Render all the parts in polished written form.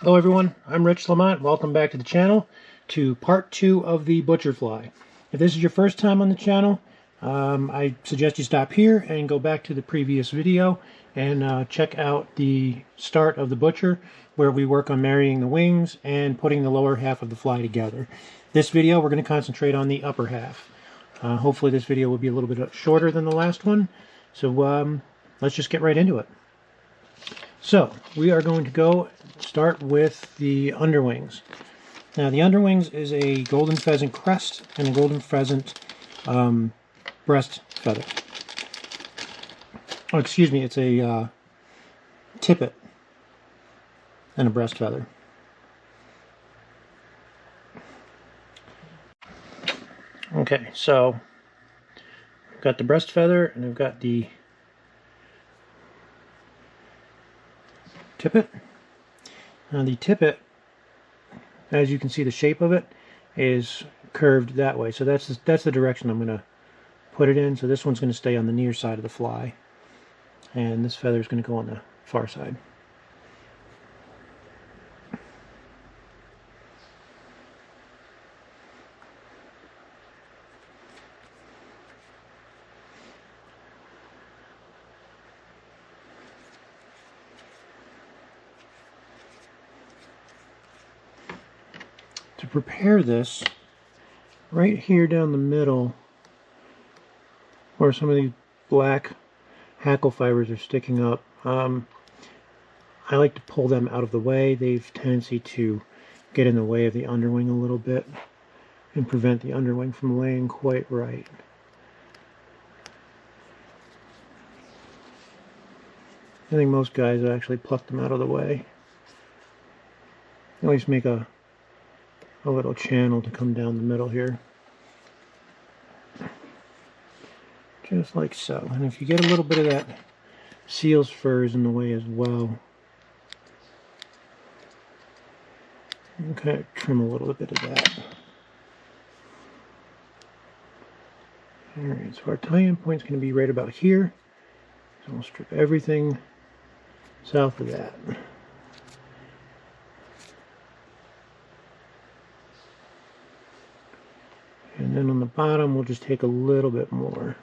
Hello everyone, I'm Rich Lamont. Welcome back to the channel to part 2 of the butcher fly. If this is your first time on the channel, I suggest you stop here and go back to the previous video and check out the start of the butcher, where we work on marrying the wings and putting the lower half of the fly together. This video we're going to concentrate on the upper half. Hopefully this video will be a little bit shorter than the last one, so let's just get right into it. So we are going to start with the underwings. Now the underwings is a golden pheasant crest and a golden pheasant breast feather. Oh, excuse me, it's a tippet and a breast feather. Okay, so I've got the breast feather and I've got the tippet. Now the tippet, as you can see, the shape of it is curved that way, so that's the direction I'm going to put it in. So this one's going to stay on the near side of the fly, and this feather is going to go on the far side. To prepare this, right here down the middle, where some of these black hackle fibers are sticking up, I like to pull them out of the way. They've a tendency to get in the way of the underwing a little bit and prevent the underwing from laying quite right. I think most guys actually pluck them out of the way. At least make a little channel to come down the middle here, just like so. And if you get a little bit of that seal's furs in the way as well, you can kind of trim a little bit of that. Alright, so our tie-in point is going to be right about here, so we'll strip everything south of that. And then on the bottom, we'll just take a little bit more.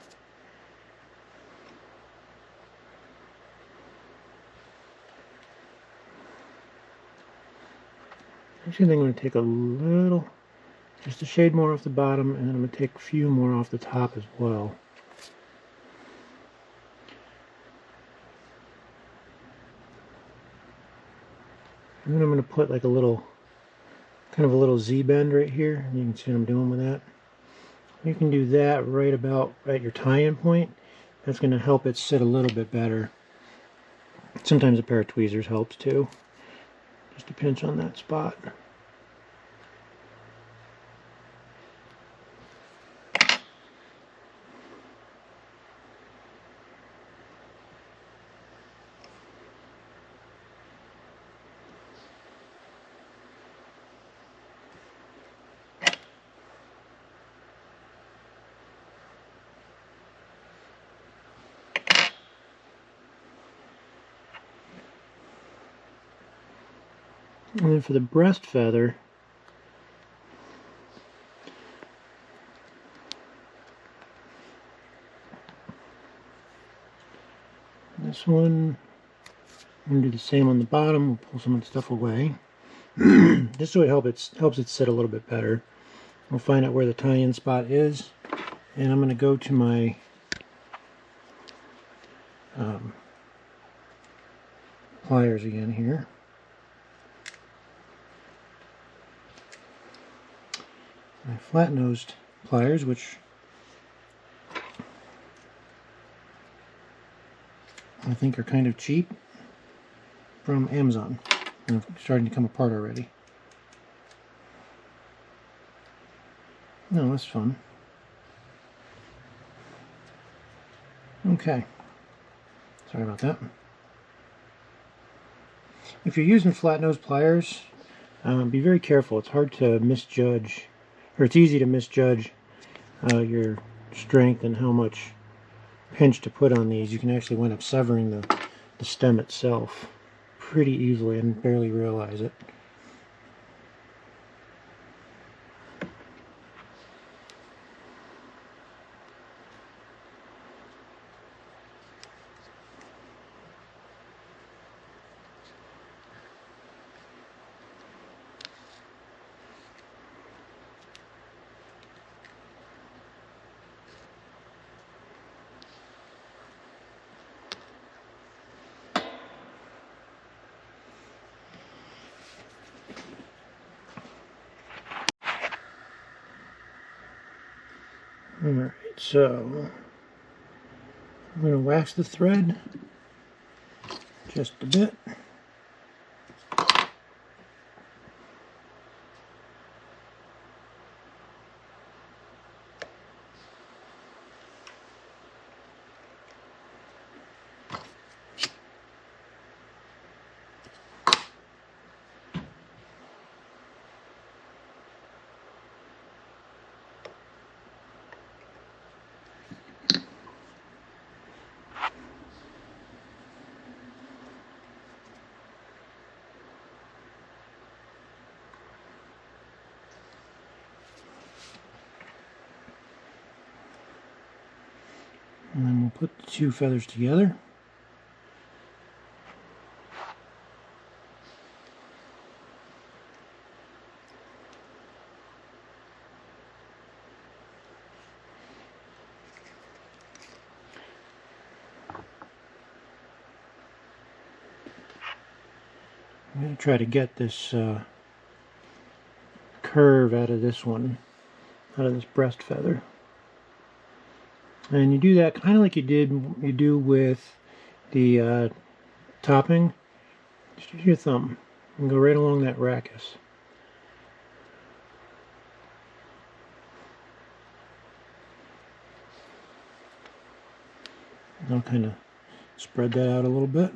Actually, I think I'm going to take a little, just a shade more off the bottom, and then I'm going to take a few more off the top as well. And then I'm going to put like a little, kind of a little Z-bend right here. You can see what I'm doing with that. You can do that right about at your tie-in point. That's going to help it sit a little bit better. Sometimes a pair of tweezers helps too. Just a pinch on that spot. And then for the breast feather, this one, I'm going to do the same on the bottom. We'll pull some of the stuff away, just so it helps it sit a little bit better. We'll find out where the tie-in spot is, and I'm going to go to my pliers again here. My flat-nosed pliers, which I think are kind of cheap, from Amazon, and they're starting to come apart already. No, that's fun. Okay, sorry about that. If you're using flat-nosed pliers, be very careful. It's hard to misjudge, or it's easy to misjudge your strength and how much pinch to put on these. You can actually wind up severing the stem itself pretty easily and barely realize it. Alright, so I'm going to wax the thread just a bit. And then we'll put the two feathers together. I'm going to try to get this curve out of this one, out of this breast feather. And you do that kind of like you do with the topping. Just use your thumb and go right along that rachis. I'll kind of spread that out a little bit.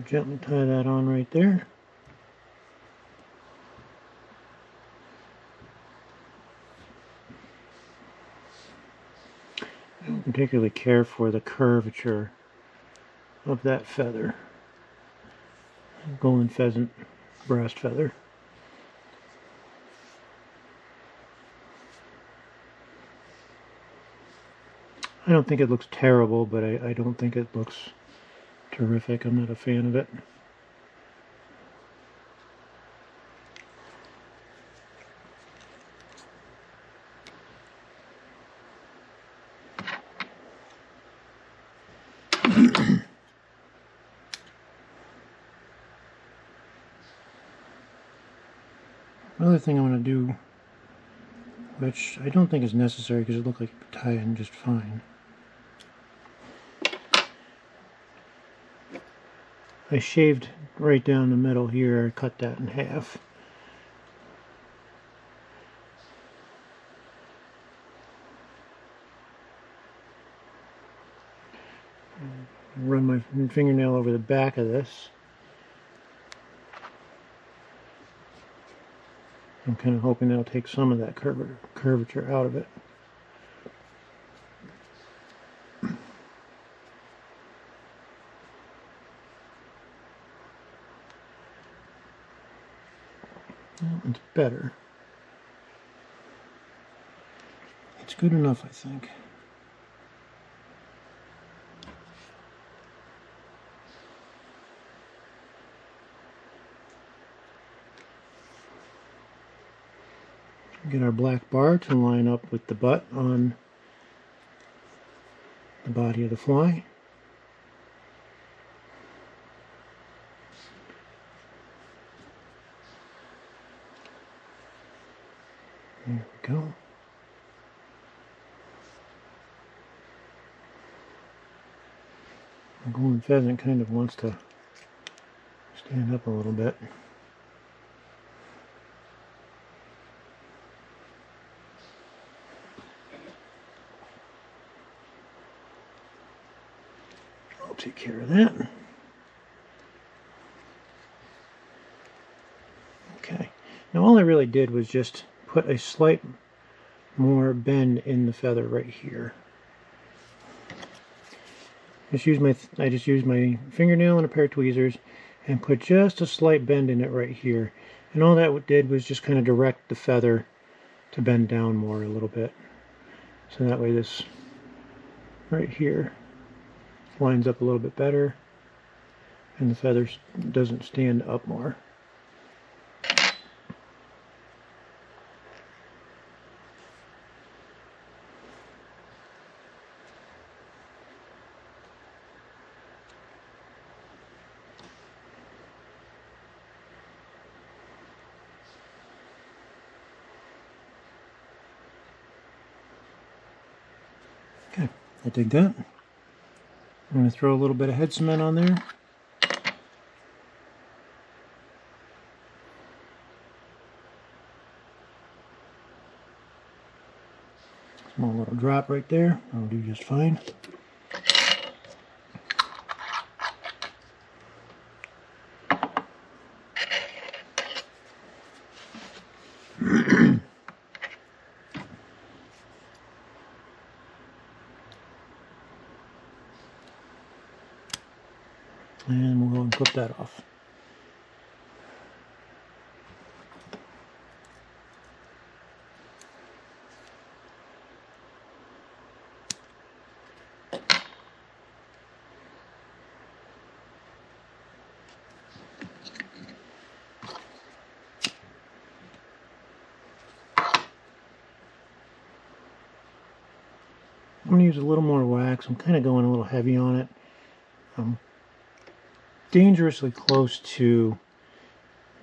Gently tie that on right there. I don't particularly care for the curvature of that feather. Golden pheasant breast feather. I don't think it looks terrible, but I don't think it looks terrific. I'm not a fan of it. Another thing I want to do, which I don't think is necessary because it looked like it would tie in just fine. I shaved right down the middle here. I cut that in half. Run my fingernail over the back of this. I'm kind of hoping that'll take some of that curvature out of it. Well, it's better. It's good enough, I think. Get our black bar to line up with the butt on the body of the fly. There we go. The golden pheasant kind of wants to stand up a little bit. I'll take care of that. Okay. Now all I really did was just put a slight more bend in the feather right here. I just used my fingernail and a pair of tweezers and put just a slight bend in it right here. And all that did was just kind of direct the feather to bend down more a little bit. So that way this right here lines up a little bit better. and the feather doesn't stand up more. Okay, I dig that. I'm going to throw a little bit of head cement on there. Small little drop right there. That'll do just fine. And we'll go and clip that off. I'm going to use a little more wax. I'm kind of going a little heavy on it. I'm dangerously close to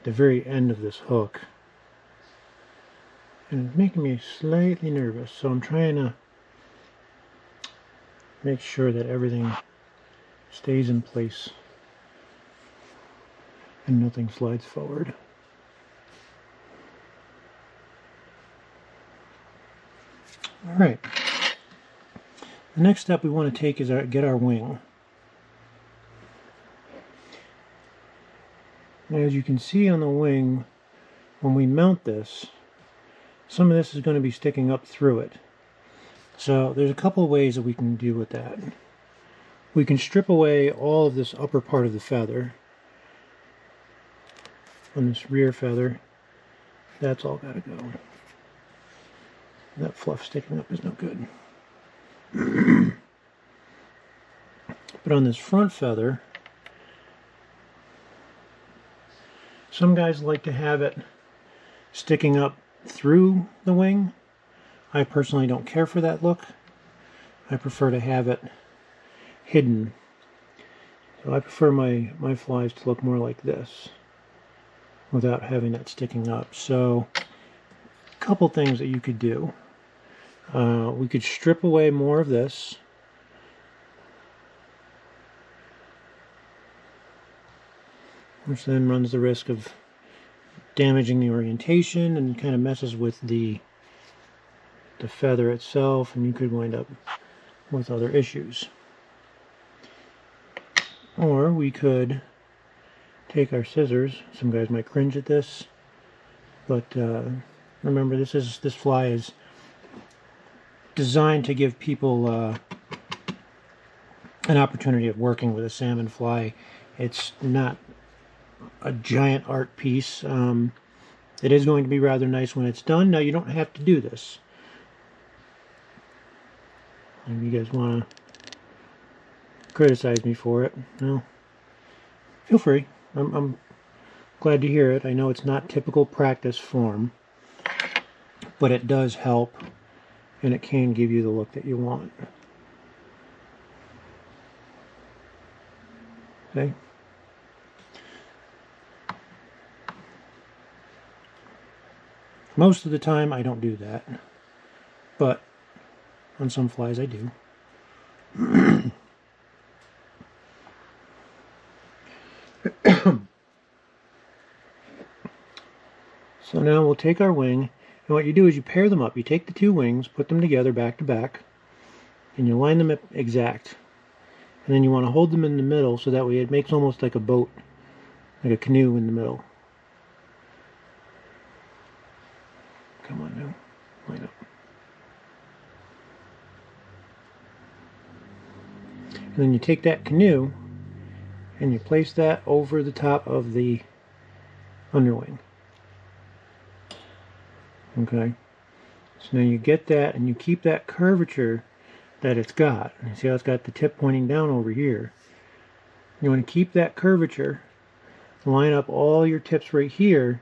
the very end of this hook. And it's making me slightly nervous, so I'm trying to make sure that everything stays in place and nothing slides forward. Alright. The next step we want to take is get our wing. Now, as you can see on the wing, when we mount this, some of this is going to be sticking up through it. So there's a couple of ways that we can deal with that. We can strip away all of this upper part of the feather. On this rear feather, that's all got to go. That fluff sticking up is no good. But on this front feather, some guys like to have it sticking up through the wing. I personally don't care for that look. I prefer to have it hidden. So I prefer my flies to look more like this without having that sticking up. So a couple things that you could do. We could strip away more of this. Which then runs the risk of damaging the orientation and kind of messes with the feather itself, and you could wind up with other issues. Or we could take our scissors. Some guys might cringe at this, but remember, this fly is designed to give people an opportunity of working with a salmon fly. It's not a giant art piece. It is going to be rather nice when it's done. Now, you don't have to do this. If you guys want to criticize me for it, well, feel free. I'm glad to hear it. I know it's not typical practice form, but it does help, and it can give you the look that you want. Okay. Most of the time I don't do that, but on some flies I do. So now we'll take our wing, and what you do is you pair them up. You take the two wings, put them together back to back, and you line them up exact. And then you want to hold them in the middle so that way it makes almost like a boat, like a canoe in the middle. Come on now, line up. And then you take that canoe and you place that over the top of the underwing. Okay, so now you get that and you keep that curvature that it's got. You see how it's got the tip pointing down over here. You want to keep that curvature, line up all your tips right here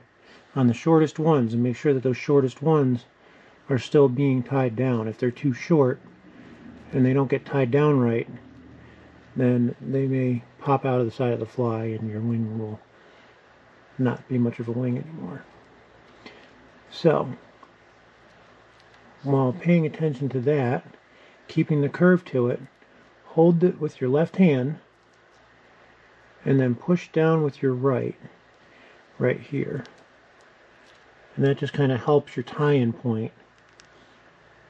on the shortest ones, and make sure that those shortest ones are still being tied down. If they're too short and they don't get tied down right, then they may pop out of the side of the fly and your wing will not be much of a wing anymore. So, while paying attention to that, keeping the curve to it, hold it with your left hand and then push down with your right here. And that just kind of helps your tie-in point.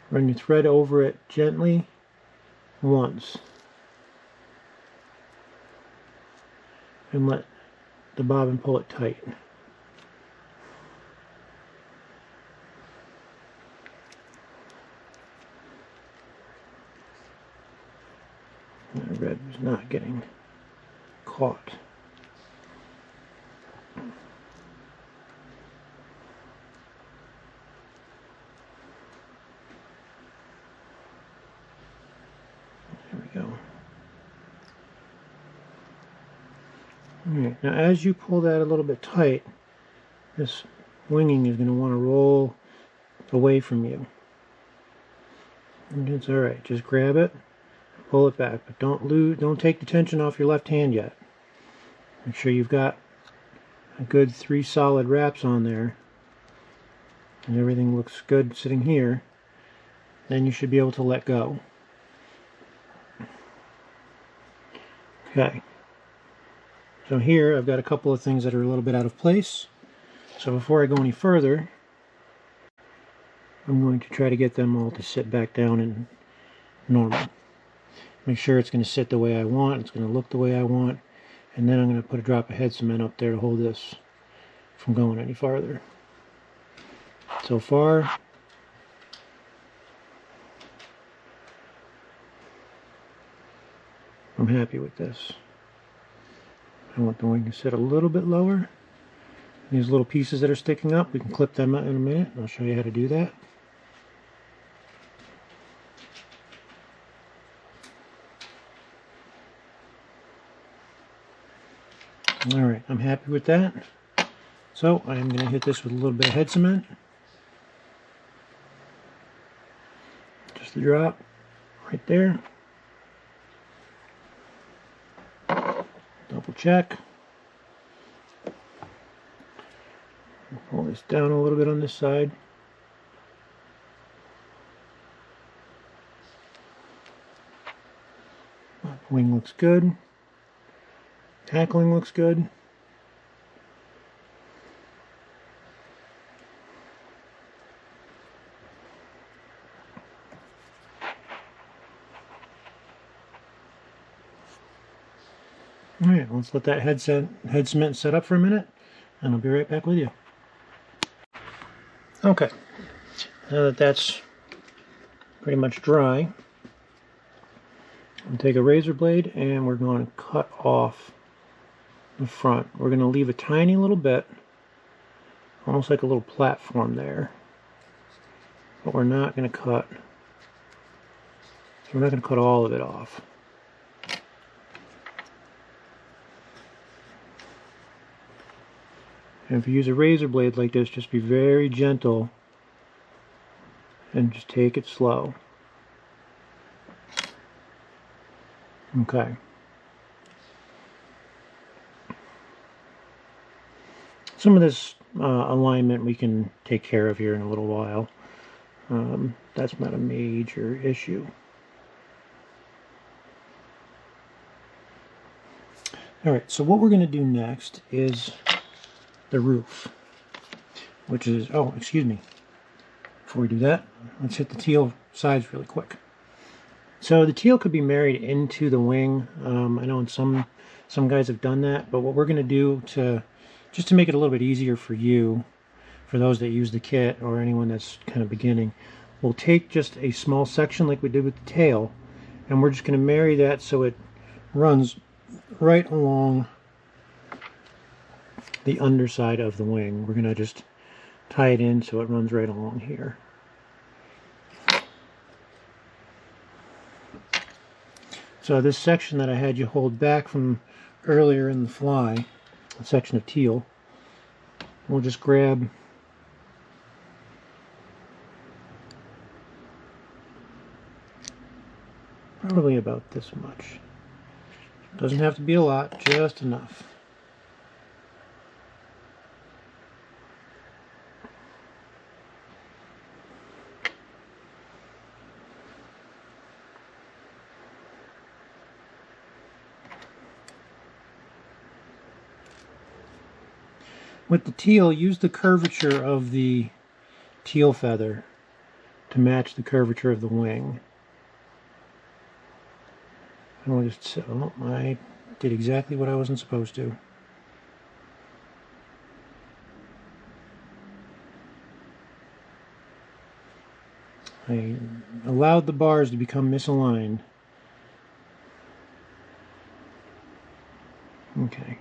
Run your thread over it gently once. And let the bobbin pull it tight. The red was not getting caught. There we go. Alright, now as you pull that a little bit tight, this winging is going to want to roll away from you. And it's alright, just grab it, pull it back, but don't take the tension off your left hand yet. Make sure you've got a good 3 solid wraps on there and everything looks good sitting here. Then you should be able to let go. Okay. So here I've got a couple of things that are a little bit out of place. So before I go any further, I'm going to try to get them all to sit back down in normal. Make sure it's going to sit the way I want, it's going to look the way I want, and then I'm going to put a drop of head cement up there to hold this from going any farther. So far, I'm happy with this. I want the wing to sit a little bit lower. These little pieces that are sticking up, we can clip them out in a minute. I'll show you how to do that. Alright, I'm happy with that. So I'm going to hit this with a little bit of head cement. Just a drop right there. Double check. Pull this down a little bit on this side. Wing looks good. Tackling looks good. Alright, let's let that head cement set up for a minute, and I'll be right back with you. Okay, now that that's pretty much dry, I'll take a razor blade and we're going to cut off the front. We're going to leave a tiny little bit, almost like a little platform there, but we're not going to cut all of it off. And if you use a razor blade like this, just be very gentle and just take it slow. Okay. Some of this alignment we can take care of here in a little while. That's not a major issue. Alright, so what we're going to do next is the roof, which is, oh, excuse me, before we do that, let's hit the teal sides really quick. So the teal could be married into the wing. I know some guys have done that, but what we're going to do just to make it a little bit easier for you, for those that use the kit or anyone that's kind of beginning, we'll take just a small section like we did with the tail, and we're just going to marry that so it runs right along the underside of the wing. We're going to just tie it in so it runs right along here. So this section that I had you hold back from earlier in the fly, a section of teal. We'll just grab probably about this much. Doesn't have to be a lot, just enough. With the teal, use the curvature of the teal feather to match the curvature of the wing. And we'll just, oh, I did exactly what I wasn't supposed to. I allowed the bars to become misaligned. Okay.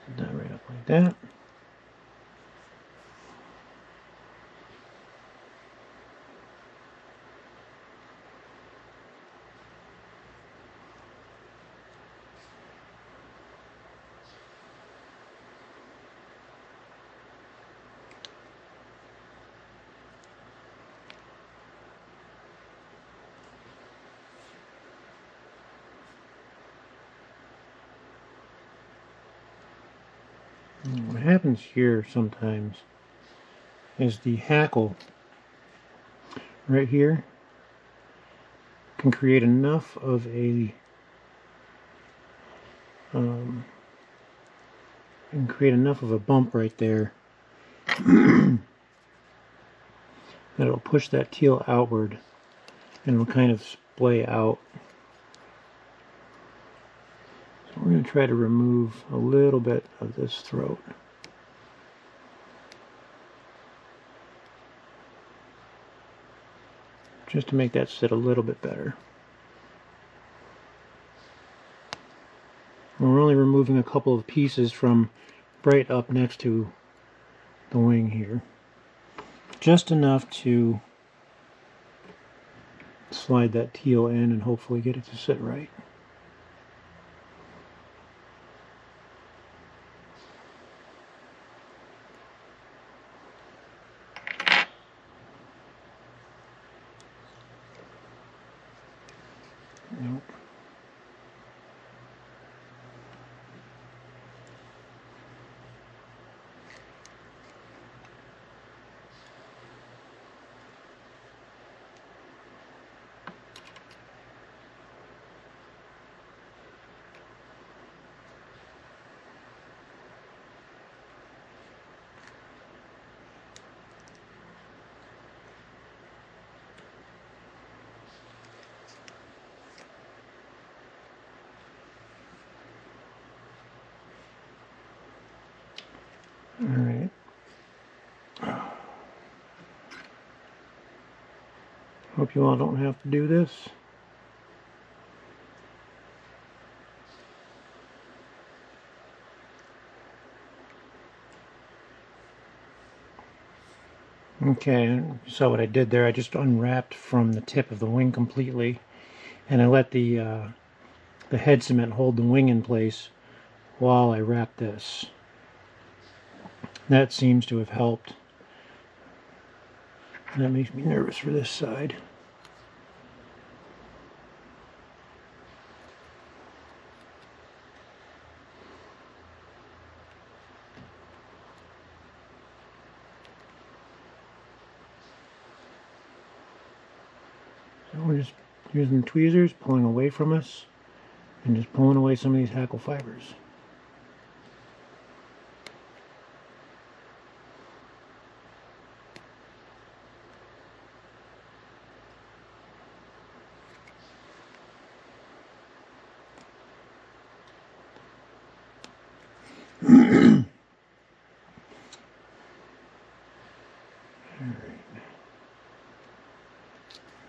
Put that right up like that. What happens here sometimes is the hackle right here can create enough of a bump right there that it'll push that teal outward and it'll kind of splay out. So we're going to try to remove a little bit of this throat. Just to make that sit a little bit better. And we're only removing a couple of pieces from right up next to the wing here. Just enough to slide that teal in and hopefully get it to sit right. Nope. Alright. Hope you all don't have to do this. Okay, so what I did there, I just unwrapped from the tip of the wing completely, and I let the head cement hold the wing in place while I wrapped this. That seems to have helped. That makes me nervous for this side. So we're just using the tweezers, pulling away from us, and just pulling away some of these hackle fibers.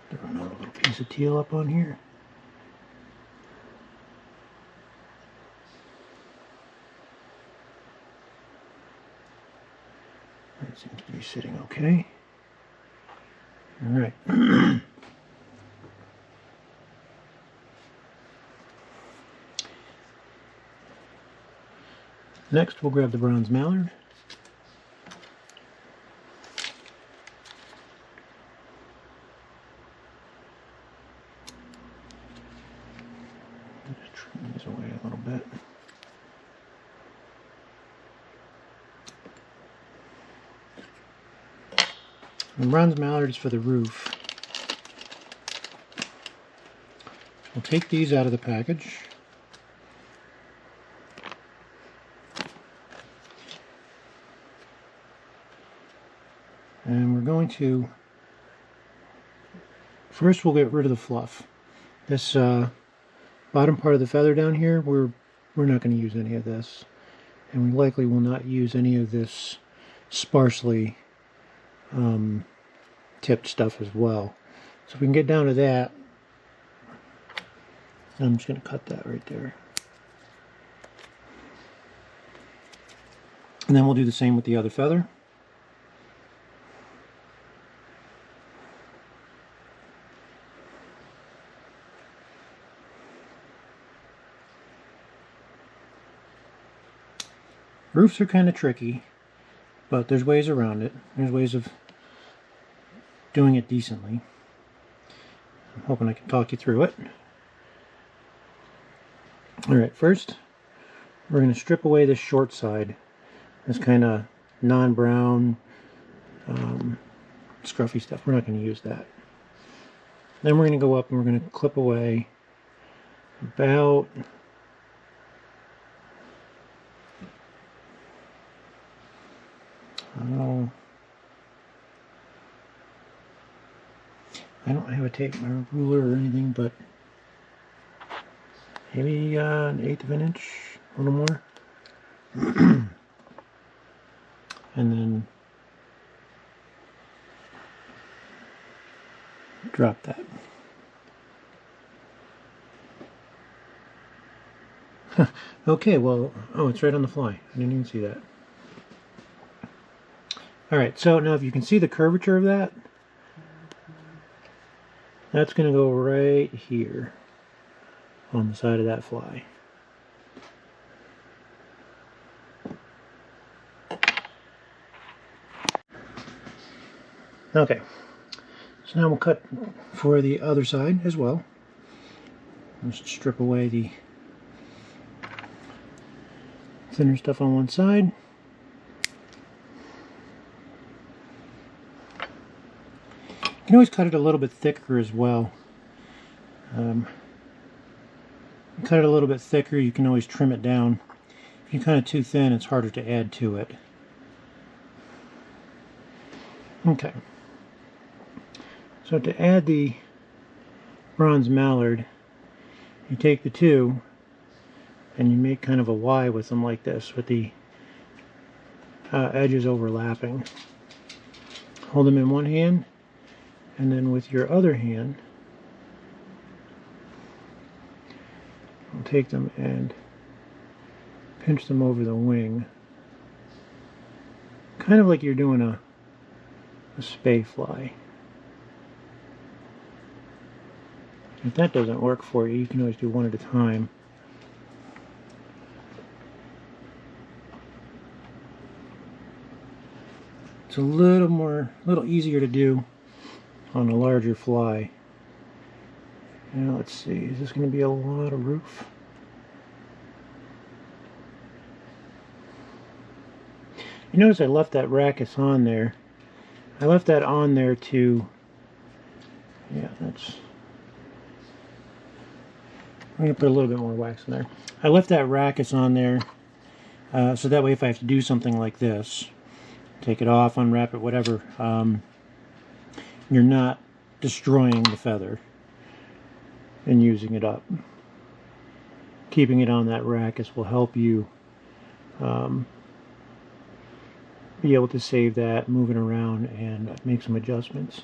Throw another little piece of teal up on here. That seems to be sitting okay. All right. Next, we'll grab the bronze mallard. Just trim these away a little bit. The bronze mallard is for the roof. We'll take these out of the package. And we're going to, first we'll get rid of the fluff. This bottom part of the feather down here, we're not going to use any of this. And we likely will not use any of this sparsely tipped stuff as well. So if we can get down to that, I'm just going to cut that right there. And then we'll do the same with the other feather. Roofs are kind of tricky, but there's ways around it. There's ways of doing it decently. I'm hoping I can talk you through it. Alright, first we're going to strip away this short side. This kind of non-brown, scruffy stuff. We're not going to use that. Then we're going to go up and we're going to clip away about I don't have a tape ruler or anything, but maybe 1/8 of an inch, a little more. And then drop that. Okay, well, oh, it's right on the fly. I didn't even see that. Alright, so now if you can see the curvature of that, that's going to go right here on the side of that fly. Okay, so now we'll cut for the other side as well. Just strip away the thinner stuff on one side. You can always cut it a little bit thicker as well. Cut it a little bit thicker, you can always trim it down. If you're kind of too thin, it's harder to add to it. Okay. So to add the bronze mallard, you take the two and you make kind of a Y with them like this, with the edges overlapping. Hold them in one hand, and then with your other hand, I'll take them and pinch them over the wing. Kind of like you're doing a spay fly. If that doesn't work for you, you can always do one at a time. It's a little easier to do on a larger fly. Now let's see, is this going to be a lot of roof? You notice I left that rackus on there. I left that on there to, yeah, that's, I'm going to put a little bit more wax in there. I left that rackus on there so that way if I have to do something like this, take it off, unwrap it, whatever, you're not destroying the feather and using it up. Keeping it on that rackus will help you be able to save that, move it around, and make some adjustments.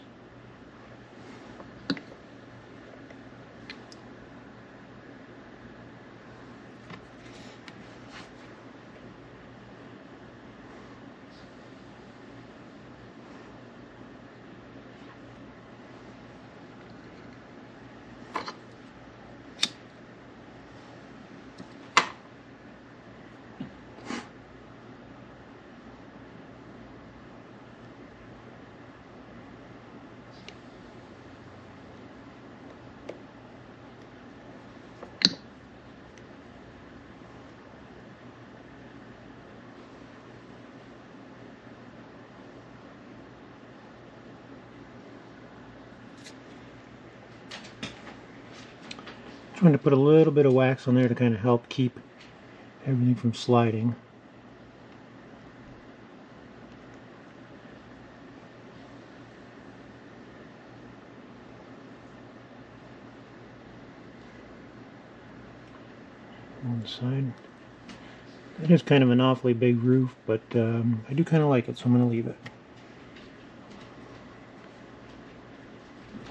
Trying to put a little bit of wax on there to kind of help keep everything from sliding. On the side. It is kind of an awfully big roof, but I do kind of like it, so I'm going to leave it.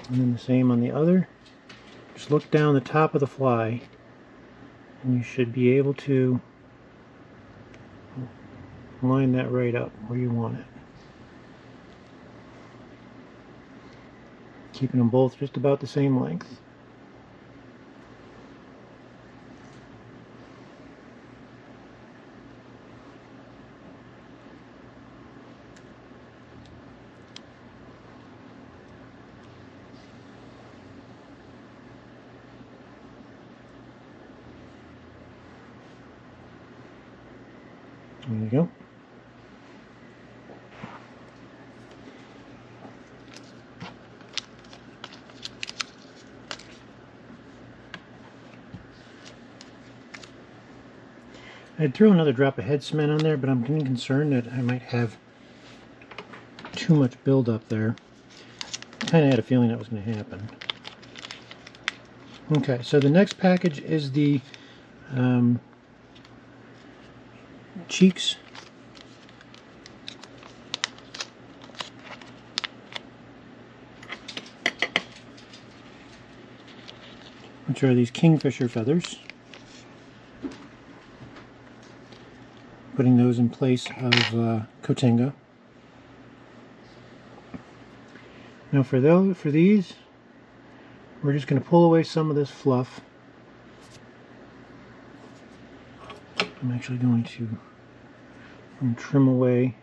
And then the same on the other. Just look down the top of the fly, and you should be able to line that right up where you want it. Keeping them both just about the same length. There you go. I'd throw another drop of head cement on there, but I'm getting concerned that I might have too much buildup there. Kind of had a feeling that was going to happen. Okay, so the next package is the cheeks. Which are these Kingfisher feathers. Putting those in place of Cotinga. Now for these, we're just going to pull away some of this fluff. I'm actually going to trim away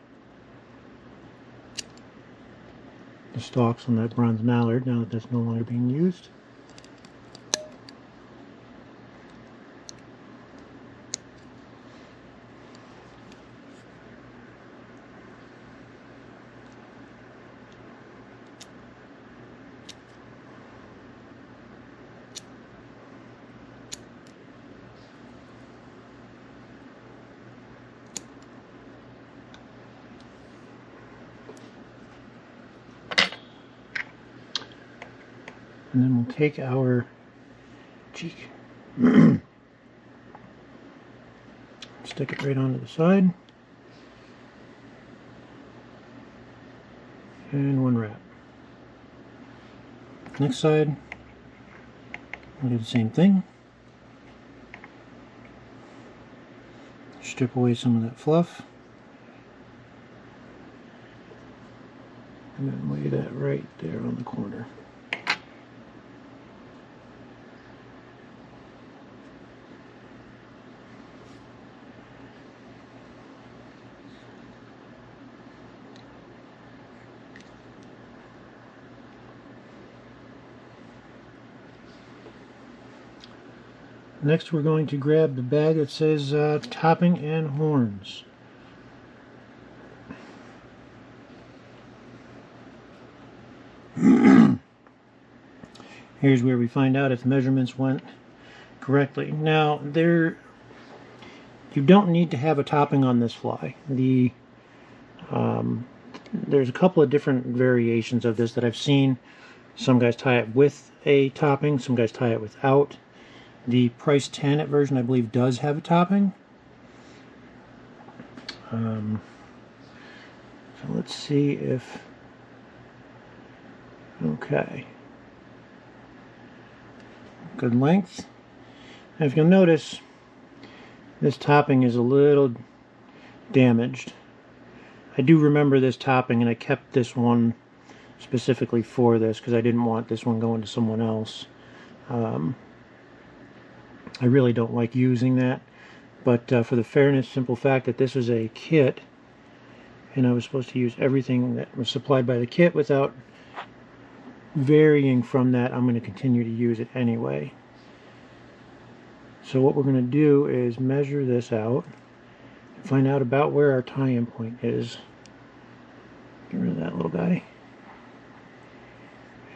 the stalks on that bronze mallard now that that's no longer being used. And then we'll take our cheek, stick it right onto the side, and one wrap. Next side, we'll do the same thing. Strip away some of that fluff, and then lay that right there on the corner. Next we're going to grab the bag that says topping and horns. Here's where we find out if the measurements went correctly. Now you don't need to have a topping on this fly. There's a couple of different variations of this that I've seen. Some guys tie it with a topping, some guys tie it without. The Price 10 version, I believe, does have a topping. So let's see if... Okay. Good length. Now if you'll notice, this topping is a little damaged. I do remember this topping, and I kept this one specifically for this because I didn't want this one going to someone else. I really don't like using that, but for the fairness, simple fact that this was a kit, and I was supposed to use everything that was supplied by the kit without varying from that, I'm going to continue to use it anyway. So what we're going to do is measure this out and find out about where our tie-in point is. Get rid of that little guy.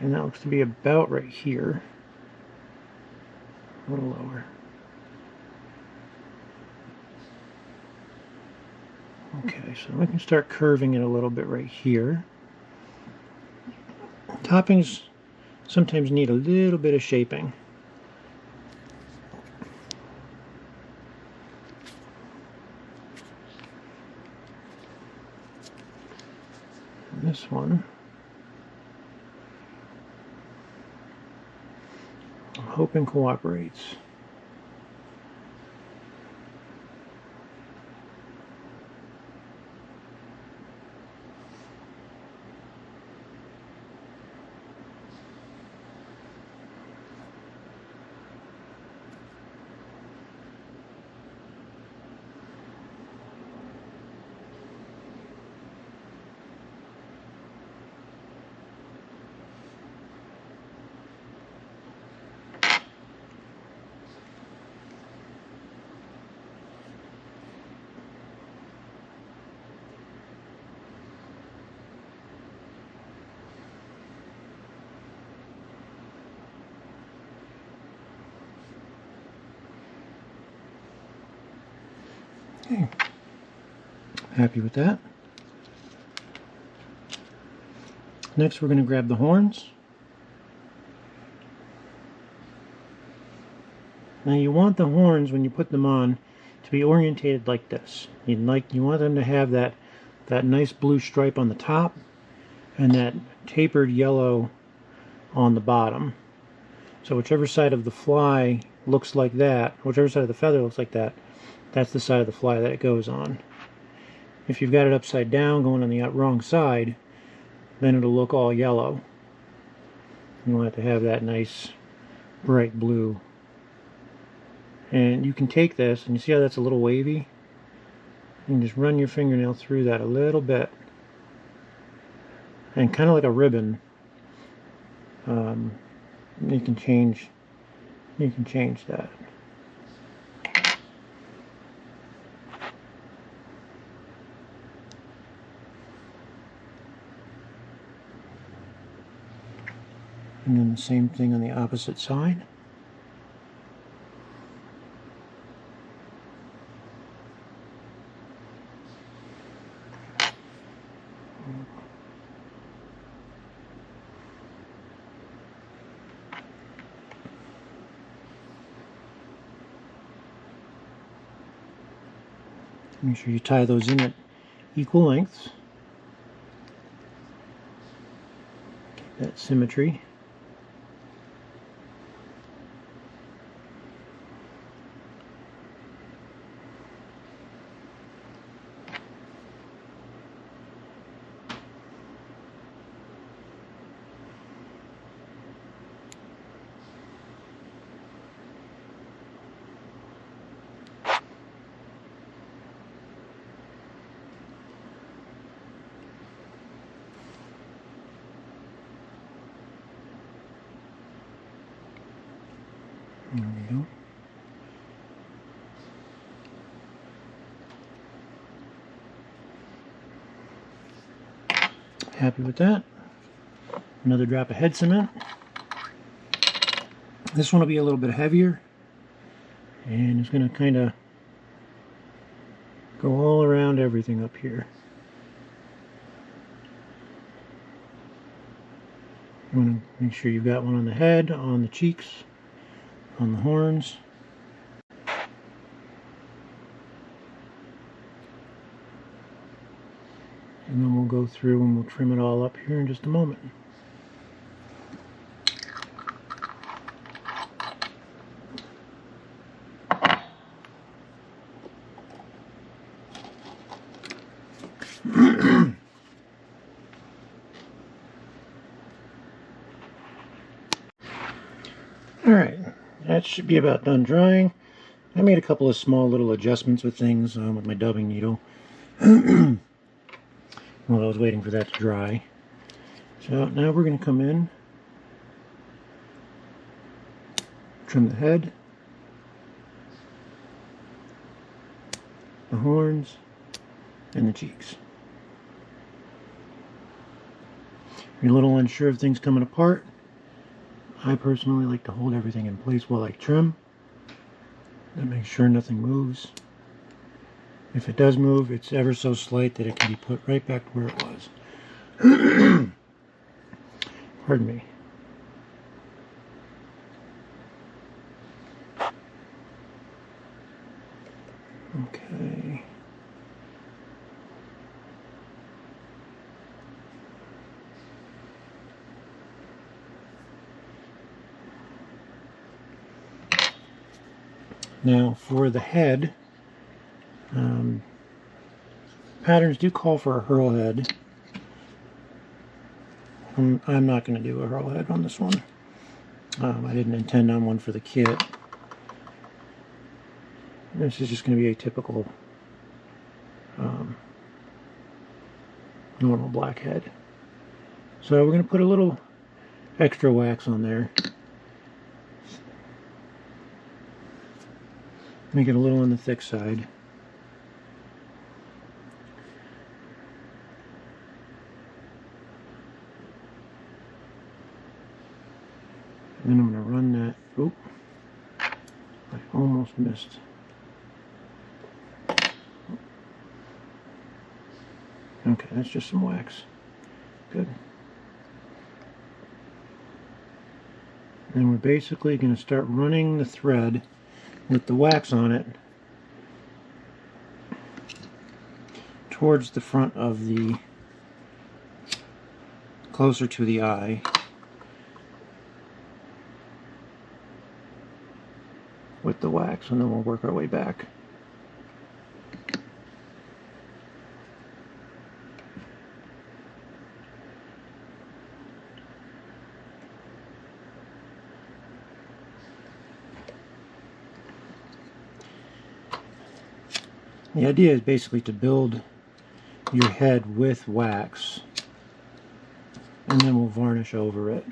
And that looks to be about right here. A little lower. Okay, so we can start curving it a little bit right here. Toppings sometimes need a little bit of shaping. And this one, I'm hoping cooperates. Okay, happy with that. Next we're going to grab the horns. Now you want the horns, when you put them on, to be orientated like this. You want them to have that nice blue stripe on the top and that tapered yellow on the bottom. So whichever side of the fly looks like that, whichever side of the feather looks like that, that's the side of the fly that it goes on. If you've got it upside down going on the wrong side, then it'll look all yellow. You want it to have that nice bright blue. And you can take this, and you see how that's a little wavy? You can just run your fingernail through that a little bit. And kind of like a ribbon. You can change that. And then the same thing on the opposite side. Make sure you tie those in at equal lengths. Keep that symmetry. There we go. Happy with that. Another drop of head cement. This one will be a little bit heavier, and it's going to kind of go all around everything up here. You want to make sure you've got one on the head, on the cheeks, on the horns. And then we'll go through and we'll trim it all up here in just a moment. Alright, that should be about done drying. I made a couple of small little adjustments with things with my dubbing needle while I was waiting for that to dry. So now we're going to come in, trim the head, the horns, and the cheeks. If you're a little unsure of things coming apart, I personally like to hold everything in place while I trim. And make sure nothing moves. If it does move, it's ever so slight that it can be put right back to where it was. Pardon me. Okay. Now for the head, patterns do call for a hurl head. I'm not going to do a hurl head on this one. I didn't intend on one for the kit. This is just going to be a typical normal black head. So we're going to put a little extra wax on there. Make it a little on the thick side. And then I'm going to run that. Oop, I almost missed. Okay, that's just some wax. Good. And we're basically going to start running the thread with the wax on it towards the front of the, closer to the eye, with the wax, and then we'll work our way back. The idea is basically to build your head with wax, and then we'll varnish over it.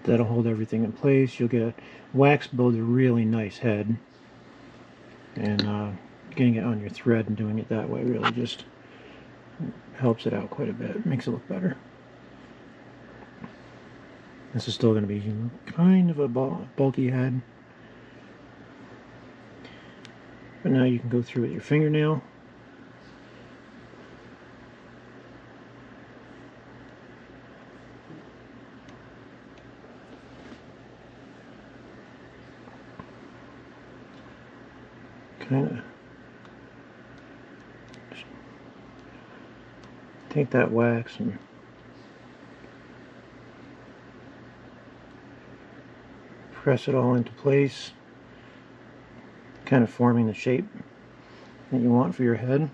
That'll hold everything in place. You'll get a wax build a really nice head, and getting it on your thread and doing it that way really just helps it out quite a bit. Makes it look better. This is still going to be kind of a bulky head. But now you can go through with your fingernail. Kind of take that wax and press it all into place, kind of forming the shape that you want for your head.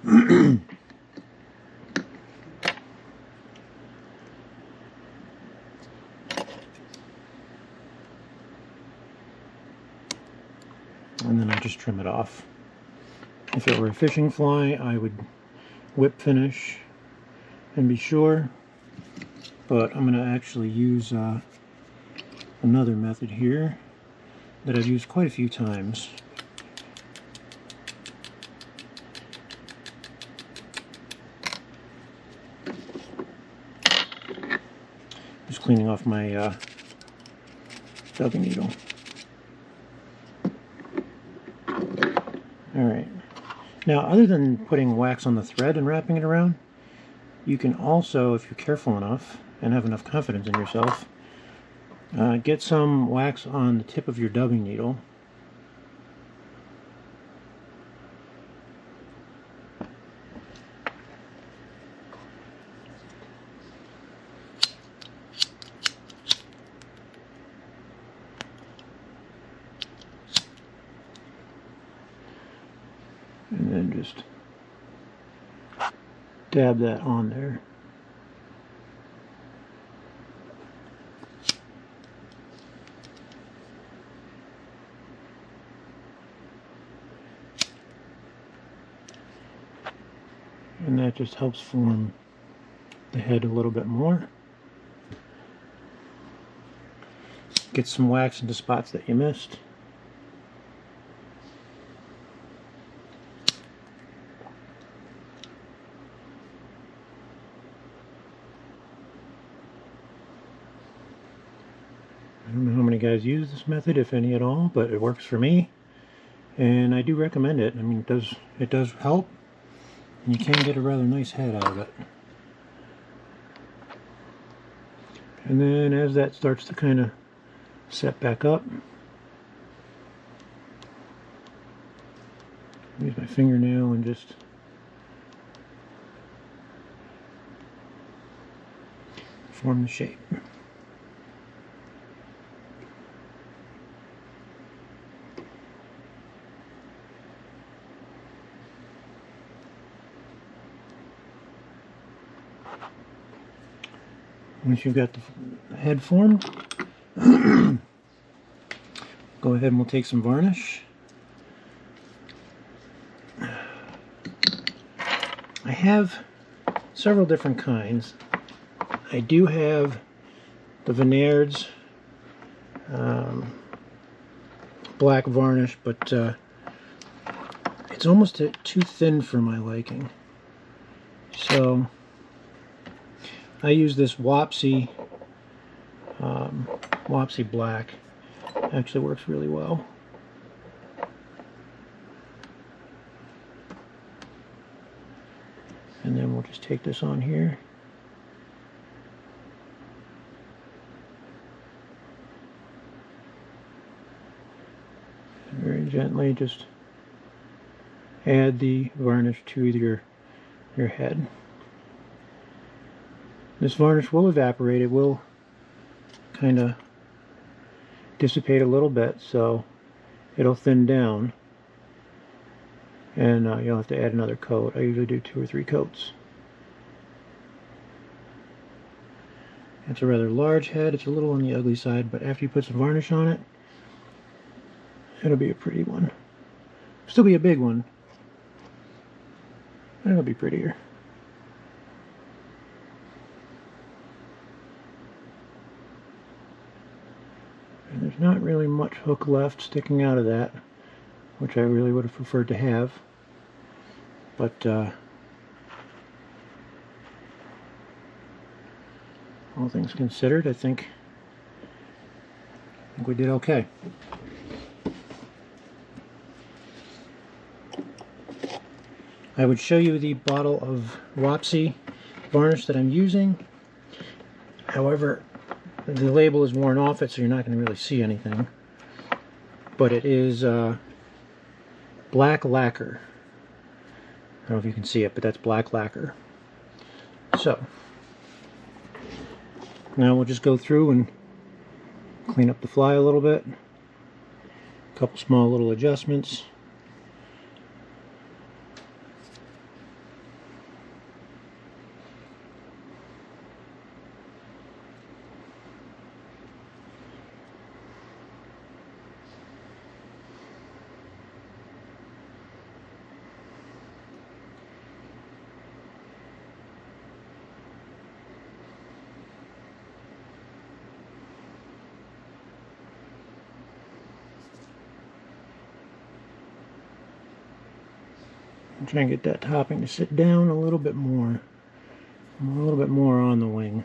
And then I just trim it off. If it were a fishing fly, I would whip finish and be sure, but I'm going to actually use another method here that I've used quite a few times. Just cleaning off my dubbing needle. Alright. Now, other than putting wax on the thread and wrapping it around, you can also, if you're careful enough and have enough confidence in yourself, get some wax on the tip of your dubbing needle. And then just dab that on there. And that just helps form the head a little bit more. Get some wax into spots that you missed. I don't know how many many guys use this method, if any at all, but it works for me, and I do recommend it. I mean, it does help, and you can get a rather nice head out of it. And then as that starts to kind of set back up, use my fingernail and just form the shape. Once you've got the head formed, go ahead and we'll take some varnish. I have several different kinds. I do have the Vinaird's black varnish, but it's almost too thin for my liking. So I use this Wapsi black. Actually works really well. And then we'll just take this on here. And very gently just add the varnish to your head. This varnish will evaporate. It will kind of dissipate a little bit, so it'll thin down. And you'll have to add another coat. I usually do 2 or 3 coats. It's a rather large head. It's a little on the ugly side, but after you put some varnish on it, it'll be a pretty one. Still be a big one, but it'll be prettier. And there's not really much hook left sticking out of that, which I really would have preferred to have. But all things considered, I think we did okay. I would show you the bottle of Wapsi varnish that I'm using. However, the label is worn off it, so you're not going to really see anything. But it is black lacquer. I don't know if you can see it, but that's black lacquer. So now we'll just go through and clean up the fly a little bit. A couple small little adjustments. I'm trying to get that topping to sit down a little bit more on the wing.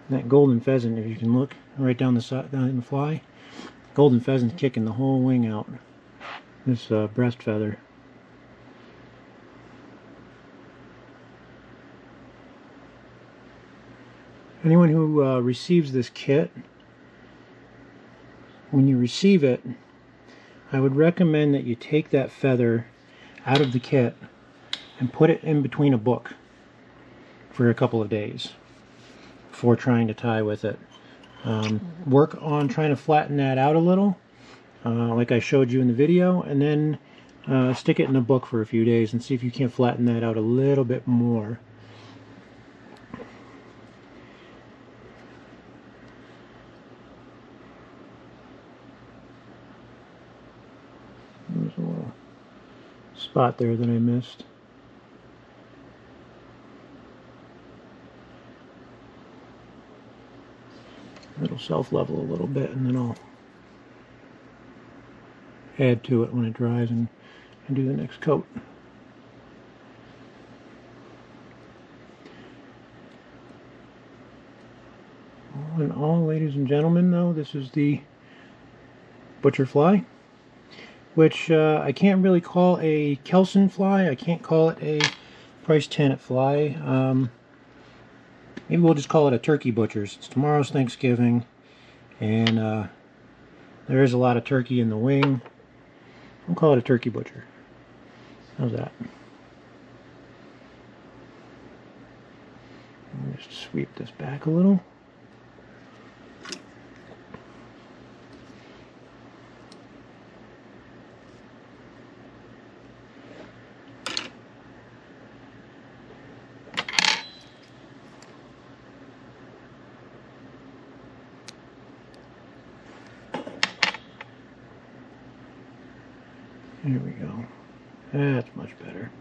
That golden pheasant, if you can look right down the side, down in the fly, golden pheasant's kicking the whole wing out. This breast feather. Anyone who receives this kit, when you receive it, I would recommend that you take that feather out of the kit and put it in between a book for a couple of days before trying to tie with it. Work on trying to flatten that out a little, like I showed you in the video, and then stick it in a book for a few days and see if you can't flatten that out a little bit more. There's a little spot there that I missed. It'll self-level a little bit, and then I'll add to it when it dries and do the next coat. in all, ladies and gentlemen, though, this is the butcher fly, which I can't really call a Kelson fly. I can't call it a price tenant fly. Maybe we'll just call it a turkey butcher. Since tomorrow's Thanksgiving, and there is a lot of turkey in the wing. We'll call it a turkey butcher. How's that? Let me just sweep this back a little. There we go. That's much better.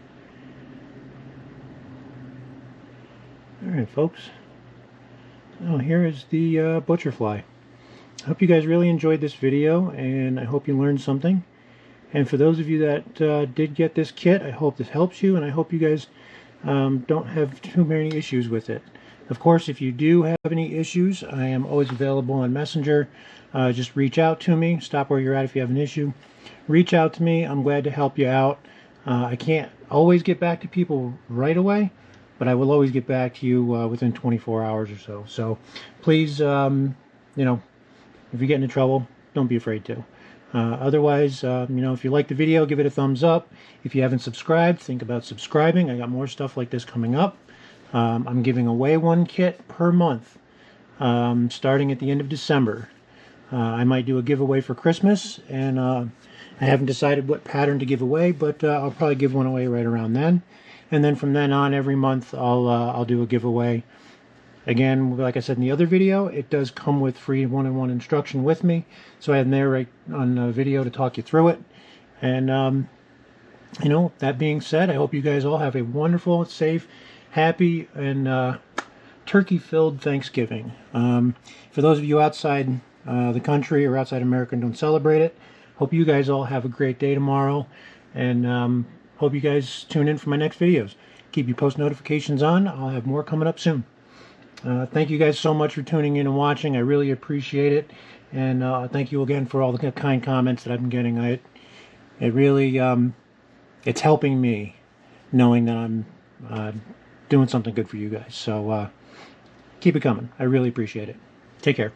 Alright, folks. Now here is the butcher fly. I hope you guys really enjoyed this video, and I hope you learned something. And for those of you that did get this kit, I hope this helps you, and I hope you guys don't have too many issues with it. Of course, if you do have any issues, I am always available on Messenger. Just reach out to me. Stop where you're at if you have an issue. Reach out to me. I'm glad to help you out. I can't always get back to people right away, but I will always get back to you within 24 hours or so. So please, you know, if you get into trouble, don't be afraid to. Otherwise, you know, if you like the video, give it a thumbs up. If you haven't subscribed, think about subscribing. I got more stuff like this coming up. I'm giving away one kit per month, starting at the end of December. I might do a giveaway for Christmas, and I haven't decided what pattern to give away, but I'll probably give one away right around then. And then from then on, every month, I'll do a giveaway. Again, like I said in the other video, it does come with free one-on-one instruction with me, so I have there right on the video to talk you through it. And you know, that being said, I hope you guys all have a wonderful, safe, happy, and turkey-filled Thanksgiving. For those of you outside the country or outside America and don't celebrate it, hope you guys all have a great day tomorrow, and hope you guys tune in for my next videos. Keep your post notifications on. I'll have more coming up soon. Thank you guys so much for tuning in and watching. I really appreciate it, and thank you again for all the kind comments that I've been getting. It really it's helping me knowing that I'm doing something good for you guys. So keep it coming. I really appreciate it. Take care.